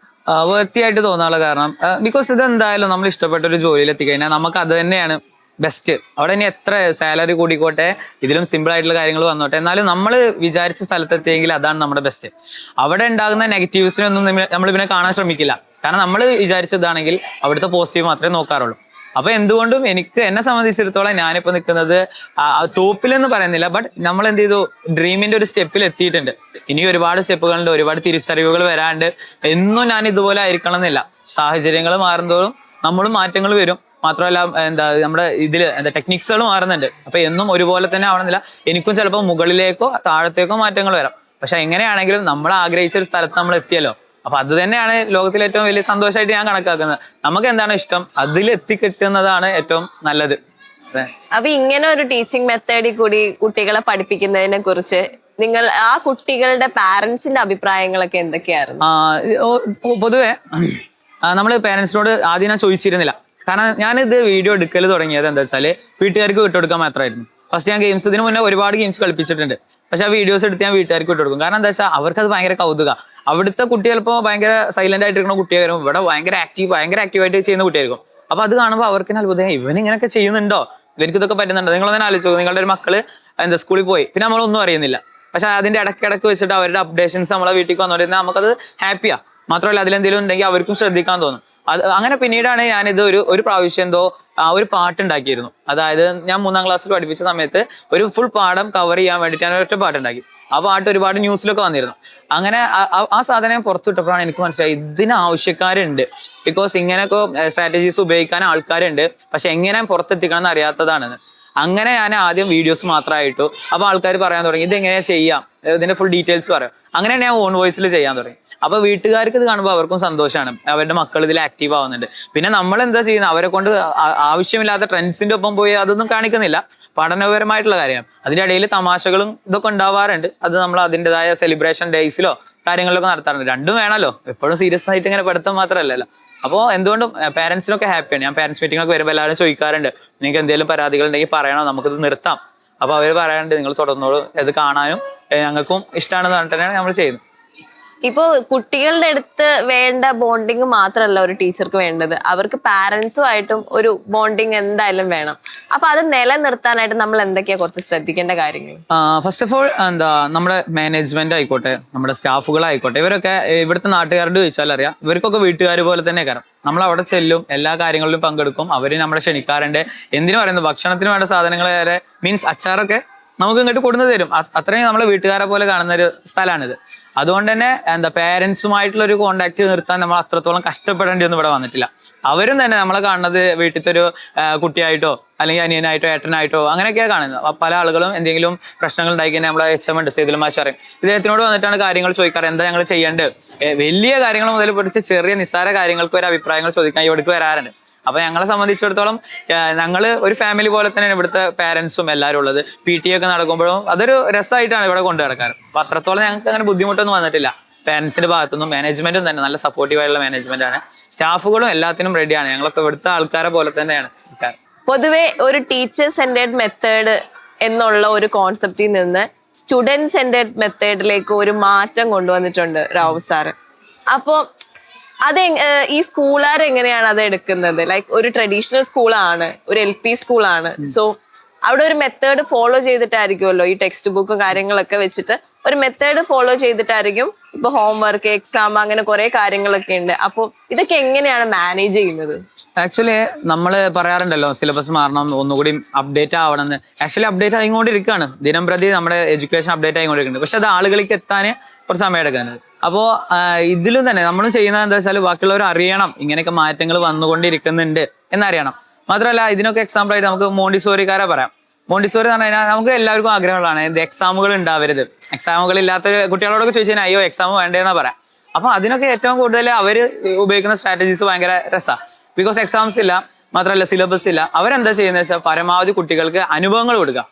വൃത്തിയായിട്ട് തോന്നാനുള്ള കാരണം ബിക്കോസ് ഇതെന്തായാലും നമ്മൾ ഇഷ്ടപ്പെട്ട ഒരു ജോലിയിൽ എത്തിക്കഴിഞ്ഞാൽ നമുക്ക് അത് തന്നെയാണ് ബെസ്റ്റ്. അവിടെ ഇനി എത്ര സാലറി കൂടിക്കോട്ടെ, ഇതിലും സിമ്പിൾ ആയിട്ടുള്ള കാര്യങ്ങൾ വന്നോട്ടെ, എന്നാലും നമ്മൾ വിചാരിച്ച സ്ഥലത്തെത്തിയെങ്കിൽ അതാണ് നമ്മുടെ ബെസ്റ്റ്. അവിടെ ഉണ്ടാകുന്ന നെഗറ്റീവ്സിനൊന്നും നമ്മൾ പിന്നെ കാണാൻ ശ്രമിക്കില്ല. കാരണം നമ്മൾ വിചാരിച്ചതാണെങ്കിൽ അവിടുത്തെ പോസിറ്റീവ് മാത്രമേ നോക്കാറുള്ളൂ. അപ്പൊ എന്തുകൊണ്ടും എന്നെ സംബന്ധിച്ചിടത്തോളം ഞാനിപ്പോ നിൽക്കുന്നത് ടോപ്പിലെന്ന് പറയുന്നില്ല, ബട്ട് നമ്മൾ എന്ത് ചെയ്തു, ഡ്രീമിന്റെ ഒരു സ്റ്റെപ്പിൽ എത്തിയിട്ടുണ്ട്. ഇനി ഒരുപാട് സ്റ്റെപ്പുകളുണ്ട്, ഒരുപാട് തിരിച്ചറിവുകൾ വരാണ്ട്. എന്നും ഞാൻ ഇതുപോലെ ആയിരിക്കണം എന്നില്ല. സാഹചര്യങ്ങൾ മാറുന്തോറും നമ്മളും മാറ്റങ്ങൾ വരും. മാത്രമല്ല നമ്മുടെ ടെക്നിക്സുകൾ മാറുന്നുണ്ട്. അപ്പൊ എന്നും ഒരുപോലെ തന്നെ ആവണമെന്നില്ല. എനിക്കും ചിലപ്പോൾ മുകളിലേക്കോ താഴത്തേക്കോ മാറ്റങ്ങൾ വരാം. പക്ഷെ എങ്ങനെയാണെങ്കിലും നമ്മൾ ആഗ്രഹിച്ച ഒരു സ്ഥലത്ത് നമ്മൾ എത്തിയല്ലോ. അപ്പൊ അത് തന്നെയാണ് ലോകത്തിലെ ഏറ്റവും വലിയ സന്തോഷമായിട്ട് ഞാൻ കണക്കാക്കുന്നത്. നമുക്ക് എന്താണ് ഇഷ്ടം അതിൽ എത്തിക്കിട്ടുന്നതാണ് ഏറ്റവും നല്ലത്. അപ്പൊ ഇങ്ങനെ ഒരു ടീച്ചിങ് മെത്തേഡിൽ കൂടി കുട്ടികളെ പഠിപ്പിക്കുന്നതിനെ കുറിച്ച് നിങ്ങൾ ആ കുട്ടികളുടെ പാരന്റ്സിന്റെ അഭിപ്രായങ്ങളൊക്കെ എന്തൊക്കെയായിരുന്നു? പൊതുവെ നമ്മൾ പാരന്റ്സിനോട് ആദ്യം ഞാൻ ചോദിച്ചിരുന്നില്ല. കാരണം ഞാനിത് വീഡിയോ എടുക്കൽ തുടങ്ങിയത് എന്താ വെച്ചാല് വീട്ടുകാർക്ക് വിട്ടുകൊടുക്കാൻ മാത്രമായിരുന്നു. ഫസ്റ്റ് ഞാൻ ഗെയിംസ് ഇതിന് മുന്നേ ഒരുപാട് ഗെയിംസ് കളിപ്പിച്ചിട്ടുണ്ട്. പക്ഷെ ആ വീഡിയോസ് എടുത്ത് ഞാൻ വീട്ടുകാർക്ക് വിട്ടുകൊടുക്കും. കാരണം എന്താ വെച്ചാൽ അവർക്കത് ഭയങ്കര കൗതുക. അവിടുത്തെ കുട്ടി ചിലപ്പോൾ ഭയങ്കര സൈലന്റ് ആയിട്ടിരിക്കുന്ന കുട്ടിയായിരിക്കും, ഇവിടെ ഭയങ്കര ആക്റ്റീവായിട്ട് ചെയ്യുന്ന കുട്ടിയായിരിക്കും. അപ്പൊ അത് കാണുമ്പോൾ അവർക്ക് അത്ഭുതം, ഇവൻ ഇങ്ങനെയൊക്കെ ചെയ്യുന്നുണ്ടോ, ഇവർക്ക് ഇതൊക്കെ പറ്റുന്നുണ്ടോ. നിങ്ങളൊന്നും ആലോചിച്ചു, നിങ്ങളുടെ ഒരു മക്കള് സ്കൂളിൽ പോയി, പിന്നെ നമ്മളൊന്നും അറിയുന്നില്ല. പക്ഷെ അതിന്റെ ഇടയ്ക്കിടയ്ക്ക് വെച്ചിട്ട് അവരുടെ അപ്ഡേഷൻസ് നമ്മളെ വീട്ടിൽ വന്നോണ്ടിരുന്നാൽ നമുക്കത് ഹാപ്പിയാ. മാത്രമല്ല അതിലെന്തെങ്കിലും ഉണ്ടെങ്കിൽ അവർക്കും ശ്രദ്ധിക്കാൻ തോന്നും. അങ്ങനെ പിന്നീടാണ് ഞാനിത് ഒരു പ്രാവശ്യം എന്തോ ഒരു പാട്ടുണ്ടാക്കിയിരുന്നു. അതായത് ഞാൻ 3ാം ക്ലാസ്സിൽ പഠിപ്പിച്ച സമയത്ത് ഒരു ഫുൾ പാഠം കവർ ചെയ്യാൻ വേണ്ടിയിട്ട് ഞാൻ ഒരൊറ്റ പാട്ടുണ്ടാക്കി. ആ പാട്ട് ഒരുപാട് ന്യൂസിലൊക്കെ വന്നിരുന്നു. അങ്ങനെ ആ സാധനം പുറത്തു വിട്ടപ്പോഴാണ് എനിക്ക് മനസ്സിലായി ഇതിന് ആവശ്യക്കാരുണ്ട്. ബിക്കോസ് ഇങ്ങനെയൊക്കെ സ്ട്രാറ്റജീസ് ഉപയോഗിക്കാൻ ആൾക്കാരുണ്ട്, പക്ഷെ എങ്ങനെ പുറത്തെത്തിക്കണം എന്ന് അറിയാത്തതാണെന്ന്. അങ്ങനെ ഞാൻ ആദ്യം വീഡിയോസ് മാത്രമായിട്ടു. അപ്പോൾ ആൾക്കാർ പറയാൻ തുടങ്ങി ഇതെങ്ങനെയാ ചെയ്യാം, ഇതിന്റെ ഫുൾ ഡീറ്റെയിൽസ് പറയാം. അങ്ങനെയാണ് ഞാൻ ഓൺ വോയിസിൽ ചെയ്യാൻ തുടങ്ങി. അപ്പോൾ വീട്ടുകാർക്ക് ഇത് കാണുമ്പോൾ അവർക്കും സന്തോഷമാണ്, അവരുടെ മക്കൾ ഇതിൽ ആക്റ്റീവ് ആവുന്നുണ്ട്. പിന്നെ നമ്മൾ എന്താ ചെയ്യുന്നത്, അവരെ കൊണ്ട് ആവശ്യമില്ലാത്ത ട്രെൻഡ്സിന്റെ ഒപ്പം പോയി അതൊന്നും കാണിക്കുന്നില്ല, പഠനപരമായിട്ടുള്ള കാര്യമാണ്. അതിന്റെ ഇടയിൽ തമാശകളും ഇതൊക്കെ ഉണ്ടാവാറുണ്ട്. അത് നമ്മൾ അതിൻ്റെതായ സെലിബ്രേഷൻ ഡേയ്സിലോ കാര്യങ്ങളിലൊക്കെ നടത്താറുണ്ട്. രണ്ടും വേണമല്ലോ, എപ്പോഴും സീരിയസ് ആയിട്ട് ഇങ്ങനെ പഠിത്തം മാത്രമല്ലല്ലോ. അപ്പോൾ എന്തുകൊണ്ടും പാരന്റ്സിനൊക്കെ ഹാപ്പിയാണ്. ഞാൻ പാരന്റ്സ് മീറ്റിംഗൊക്കെ വരുമ്പോൾ എല്ലാവരും ചോദിക്കാറുണ്ട്, നിങ്ങൾക്ക് എന്തെങ്കിലും പരാതികൾ ഉണ്ടെങ്കിൽ പറയണോ, നമുക്കിത് നിർത്താം. അപ്പോൾ അവർ പറയാറുണ്ട് നിങ്ങൾ തുടർന്നോളൂ, ഇത് കാണാനും ഞങ്ങൾക്കും ഇഷ്ടമാണെന്ന് പറഞ്ഞിട്ട് തന്നെയാണ് നമ്മൾ ചെയ്യുന്നത്. ഇപ്പൊ കുട്ടികളുടെ അടുത്ത് വേണ്ട ബോണ്ടിങ് മാത്രമല്ല ഒരു ടീച്ചർക്ക് വേണ്ടത്, അവർക്ക് പാരന്റ്സുമായിട്ടും ഒരു ബോണ്ടിങ് എന്തായാലും വേണം. അപ്പൊ അത് നിലനിർത്താനായിട്ട് നമ്മൾ എന്തൊക്കെയാ കുറച്ച് ശ്രദ്ധിക്കേണ്ട കാര്യങ്ങൾ? ഫസ്റ്റ് ഓഫ് ഓൾ നമ്മുടെ മാനേജ്മെന്റ് ആയിക്കോട്ടെ, നമ്മുടെ സ്റ്റാഫുകളായിക്കോട്ടെ, ഇവരൊക്കെ ഇവിടുത്തെ നാട്ടുകാരോട് ചോദിച്ചാൽ അറിയാം, ഇവർക്കൊക്കെ വീട്ടുകാർ പോലെ തന്നെ കാരണം. നമ്മൾ അവിടെ ചെല്ലും, എല്ലാ കാര്യങ്ങളിലും പങ്കെടുക്കും, അവര് നമ്മളെ ക്ഷണിക്കാറുണ്ട്. എന്തിനു പറയുന്നത്, ഭക്ഷണത്തിന് വേണ്ട സാധനങ്ങൾ വരെ, മീൻസ് അച്ചാറൊക്കെ നമുക്ക് ഇങ്ങോട്ട് കൊടുന്നു തരും. അത്രയും നമ്മളെ വീട്ടുകാരെ പോലെ കാണുന്ന ഒരു സ്ഥലമാണിത്. അതുകൊണ്ട് തന്നെ പേരൻസുമായിട്ടുള്ള ഒരു കോണ്ടാക്ട് നിർത്താൻ നമ്മൾ അത്രത്തോളം കഷ്ടപ്പെടേണ്ടി ഒന്നും ഇവിടെ വന്നിട്ടില്ല. അവരും തന്നെ നമ്മളെ കാണുന്നത് വീട്ടിലത്തെ ഒരു കുട്ടിയായിട്ടോ അല്ലെങ്കിൽ അനിയനായിട്ടോ ഏട്ടനായിട്ടോ അങ്ങനെയൊക്കെയാണ് കാണുന്നത്. പല ആളുകളും എന്തെങ്കിലും പ്രശ്നങ്ങൾ ഉണ്ടായി കഴിഞ്ഞാൽ നമ്മളെ HM ഉണ്ട് സൈദുൽ മാഷ് പറയും, ഇദ്ദേഹത്തിനോട് വന്നിട്ടാണ് കാര്യങ്ങൾ ചോദിക്കാറ്, എന്താ ഞങ്ങൾ ചെയ്യേണ്ടത്. വലിയ കാര്യങ്ങൾ മുതൽ പിടിച്ച് ചെറിയ നിസ്സാര കാര്യങ്ങൾക്ക് ഒരു അഭിപ്രായങ്ങൾ ചോദിക്കാൻ ഇവിടേക്ക് വരാറുണ്ട്. അപ്പൊ ഞങ്ങളെ സംബന്ധിച്ചിടത്തോളം ഞങ്ങൾ ഒരു ഫാമിലി പോലെ തന്നെയാണ് ഇവിടുത്തെ പാരന്റ്സും എല്ലാവരും ഉള്ളത്. PTA ഒക്കെ നടക്കുമ്പോഴും അതൊരു രസമായിട്ടാണ് ഇവിടെ കൊണ്ടു നടക്കാറ്. അപ്പൊ അത്രത്തോളം ഞങ്ങൾക്ക് അങ്ങനെ ബുദ്ധിമുട്ടൊന്നും വന്നിട്ടില്ല. പാരന്റ്സിന്റെ ഭാഗത്തുനിന്നും മാനേജ്മെന്റും തന്നെ നല്ല സപ്പോർട്ടീവ് ആയിട്ടുള്ള മാനേജ്മെന്റ് ആണ്. സ്റ്റാഫുകളും എല്ലാത്തിനും റെഡിയാണ്. ഞങ്ങളൊക്കെ ഇവിടുത്തെ ആൾക്കാരെ പോലെ തന്നെയാണ്. പൊതുവെ ഒരു ടീച്ചർ സെന്റേർഡ് മെത്തേഡ് എന്നുള്ള ഒരു കോൺസെപ്റ്റിൽ നിന്ന് സ്റ്റുഡന്റ് സെന്റേർഡ് മെത്തേഡിലേക്ക് ഒരു മാറ്റം കൊണ്ടുവന്നിട്ടുണ്ട് റാവു സാറ്. അപ്പോൾ അത് ഈ സ്കൂളുകാർ എങ്ങനെയാണ് അത് എടുക്കുന്നത്? ലൈക്ക് ഒരു ട്രഡീഷണൽ സ്കൂളാണ്, ഒരു LP സ്കൂളാണ്. സോ അവിടെ ഒരു മെത്തേഡ് ഫോളോ ചെയ്തിട്ടായിരിക്കുമല്ലോ ഈ ടെക്സ്റ്റ് ബുക്കും കാര്യങ്ങളൊക്കെ വെച്ചിട്ട് ഒരു മെത്തേഡ് ഫോളോ ചെയ്തിട്ടായിരിക്കും ഇപ്പൊ ഹോംവർക്ക്, എക്സാം, അങ്ങനെ കുറെ കാര്യങ്ങളൊക്കെ ഉണ്ട്. അപ്പോൾ ഇതൊക്കെ എങ്ങനെയാണ് മാനേജ് ചെയ്യുന്നത്? ആക്ച്വലി നമ്മൾ പറയാറുണ്ടല്ലോ സിലബസ് മാറണം, ഒന്നുകൂടി അപ്ഡേറ്റ് ആവണം എന്ന്. ആക്ച്വലി അപ്ഡേറ്റ് ആയിക്കൊണ്ടിരിക്കുകയാണ്, ദിനം പ്രതി നമ്മുടെ എഡ്യൂക്കേഷൻ അപ്ഡേറ്റ് ആയിക്കൊണ്ടിരിക്കുന്നുണ്ട്. പക്ഷെ അത് ആളുകളിലേക്ക് എത്താൻ കുറച്ച് സമയം എടുക്കാനുണ്ട്. അപ്പോൾ ഇതിലും തന്നെ നമ്മളും ചെയ്യുന്നത് എന്താ വെച്ചാൽ ബാക്കിയുള്ളവർ അറിയണം ഇങ്ങനെയൊക്കെ മാറ്റങ്ങൾ വന്നുകൊണ്ടിരിക്കുന്നുണ്ട് എന്നറിയണം. മാത്രമല്ല ഇതിനൊക്കെ എക്സാമ്പിൾ ആയിട്ട് നമുക്ക് മോണ്ടിസോറിക്കാരെ പറയാം. മോണ്ടിസോറി എന്ന് പറഞ്ഞു കഴിഞ്ഞാൽ നമുക്ക് എല്ലാവർക്കും ആഗ്രഹമുള്ളതാണ് ഇത് എക്സാമുകൾ ഉണ്ടാവരുത്. എക്സാമുകൾ ഇല്ലാത്ത കുട്ടികളോടൊക്കെ ചോദിച്ചു കഴിഞ്ഞാൽ അയ്യോ എക്സാം വേണ്ടതെന്നാ പറയാം. അപ്പൊ അതിനൊക്കെ ഏറ്റവും കൂടുതൽ അവർ ഉപയോഗിക്കുന്ന സ്ട്രാറ്റജീസ് ഭയങ്കര രസമാണ്. ബിക്കോസ് എക്സാംസ് ഇല്ല, മാത്രമല്ല സിലബസ് ഇല്ല. അവരെന്താ ചെയ്യുന്നത് വെച്ചാൽ പരമാവധി കുട്ടികൾക്ക് അനുഭവങ്ങൾ കൊടുക്കുക.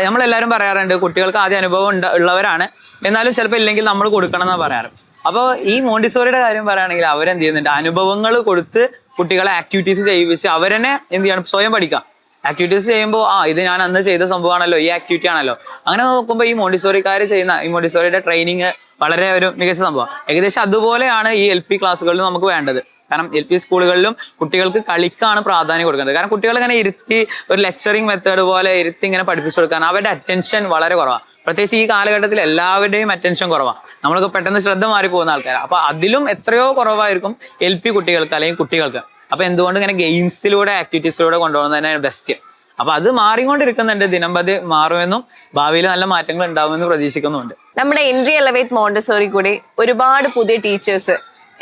നമ്മളെല്ലാവരും പറയാറുണ്ട് കുട്ടികൾക്ക് ആദ്യം അനുഭവം ഉള്ളവരാണ്, എന്നാലും ചിലപ്പോൾ ഇല്ലെങ്കിൽ നമ്മൾ കൊടുക്കണം എന്നാണ് പറയാറ്. അപ്പോൾ ഈ മോണ്ടിസോറിയുടെ കാര്യം പറയുകയാണെങ്കിൽ അവരെന്ത് ചെയ്യുന്നുണ്ട്, അനുഭവങ്ങൾ കൊടുത്ത് കുട്ടികളെ ആക്ടിവിറ്റീസ് ചെയ്യിപ്പിച്ച് അവരെന്നെ എന്ത് ചെയ്യണം, സ്വയം പഠിക്കാം. ആക്ടിവിറ്റീസ് ചെയ്യുമ്പോൾ ഇത് ഞാൻ അന്ന് ചെയ്ത സംഭവമാണല്ലോ, ഈ ആക്ടിവിറ്റി ആണല്ലോ. അങ്ങനെ നോക്കുമ്പോൾ ഈ മോണ്ടിസോറിക്കാർ ചെയ്യുന്ന ഈ മോണ്ടിസോറിയുടെ ട്രെയിനിങ് വളരെ ഒരു മികച്ച സംഭവം. ഏകദേശം അതുപോലെയാണ് ഈ LP ക്ലാസ്സുകളിൽ നമുക്ക് വേണ്ടത്. കാരണം LP സ്കൂളുകളിലും കുട്ടികൾക്ക് കളിക്കാണ് പ്രാധാന്യം കൊടുക്കേണ്ടത്. കാരണം കുട്ടികൾ ഇങ്ങനെ ഇരുത്തി ഒരു ലെക്ചറിങ് മെത്തേഡ് പോലെ ഇരുത്തി ഇങ്ങനെ പഠിപ്പിച്ചു കൊടുക്കാൻ അവരുടെ അറ്റൻഷൻ വളരെ കുറവാണ്. പ്രത്യേകിച്ച് ഈ കാലഘട്ടത്തിൽ എല്ലാവരുടെയും അറ്റൻഷൻ കുറവാണ്. നമ്മളൊക്കെ പെട്ടെന്ന് ശ്രദ്ധ മാറി പോകുന്ന ആൾക്കാരാണ്. അപ്പൊ അതിലും എത്രയോ കുറവായിരിക്കും LP കുട്ടികൾക്ക് അല്ലെങ്കിൽ കുട്ടികൾക്ക്. അപ്പൊ എന്തുകൊണ്ട് ഇങ്ങനെ ഗെയിംസിലൂടെ ആക്ടിവിറ്റീസിലൂടെ കൊണ്ടുപോകുന്നത് തന്നെയാണ് ബെസ്റ്റ്. അപ്പൊ അത് മാറിക്കൊണ്ടിരിക്കുന്നുണ്ട്, ദിനം പ്രതി മാറുമെന്നും ഭാവിയിൽ നല്ല മാറ്റങ്ങൾ ഉണ്ടാവുമെന്ന് പ്രതീക്ഷിക്കുന്നുണ്ട്. നമ്മുടെ എൻട്രി എലവേറ്റ് മോണ്ടിസോറി കൂടി ഒരുപാട് പുതിയ ടീച്ചേഴ്സ്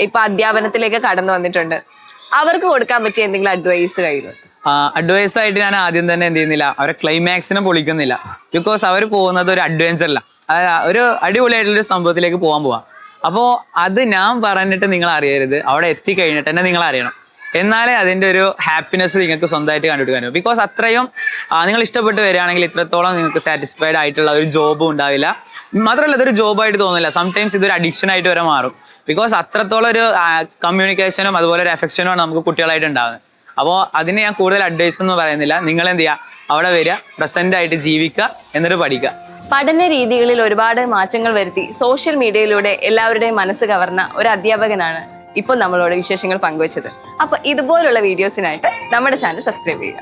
ഇപ്പൊ അധ്യാപനത്തിലേക്ക് കടന്നു വന്നിട്ടുണ്ട്. അവർക്ക് കൊടുക്കാൻ പറ്റിയ എന്തെങ്കിലും അഡ്വൈസ് കയ്യിലുണ്ട്? അഡ്വൈസ് ആയിട്ട് ഞാൻ ആദ്യം തന്നെ എന്ത് ചെയ്യുന്നില്ല, അവരെ ക്ലൈമാക്സിനെ പൊളിക്കുന്നില്ല. ബിക്കോസ് അവർ പോകുന്നത് ഒരു അഡ്വഞ്ചറല്ല, ഒരു അടിപൊളിയായിട്ടുള്ളൊരു സംഭവത്തിലേക്ക് പോകാൻ പോവാം. അപ്പോൾ അത് ഞാൻ പറഞ്ഞിട്ട് നിങ്ങൾ അറിയരുത്, അവിടെ എത്തിക്കഴിഞ്ഞിട്ട് തന്നെ നിങ്ങൾ അറിയണം. എന്നാലേ അതിൻ്റെ ഒരു ഹാപ്പിനെസ് നിങ്ങൾക്ക് സ്വന്തമായിട്ട് കണ്ടുപിടിക്കാൻ പറ്റും. ബിക്കോസ് അത്രയും നിങ്ങൾ ഇഷ്ടപ്പെട്ട് വരികയാണെങ്കിൽ ഇത്രത്തോളം നിങ്ങൾക്ക് സാറ്റിസ്ഫൈഡ് ആയിട്ടുള്ള ഒരു ജോബും ഉണ്ടാവില്ല. മാത്രമല്ല ഇതൊരു ജോബായിട്ട് തോന്നില്ല, സംടൈംസ് ഇതൊരു അഡിക്ഷൻ ആയിട്ട് വരെ മാറും. ബിക്കോസ് അത്രത്തോളം ഒരു കമ്മ്യൂണിക്കേഷനും അതുപോലെ ഒരു എഫക്ഷനുമാണ് നമുക്ക് കുട്ടികളായിട്ട് ഉണ്ടാകുന്നത്. അപ്പോൾ അതിന് ഞാൻ കൂടുതൽ അഡ്വൈസ് ഒന്നും പറയുന്നില്ല. നിങ്ങൾ എന്ത് ചെയ്യുക, അവിടെ വരിക, പ്രസന്റ് ആയിട്ട് ജീവിക്കുക, എന്നിട്ട് പഠിക്കുക. പഠന രീതികളിൽ ഒരുപാട് മാറ്റങ്ങൾ വരുത്തി സോഷ്യൽ മീഡിയയിലൂടെ എല്ലാവരുടെയും മനസ്സ് കവർന്ന ഒരു അധ്യാപകനാണ് ഇപ്പോൾ നമ്മളോട് വിശേഷങ്ങൾ പങ്കുവച്ചത്. അപ്പൊ ഇതുപോലുള്ള വീഡിയോസിനായിട്ട് നമ്മുടെ ചാനൽ സബ്സ്ക്രൈബ് ചെയ്യുക.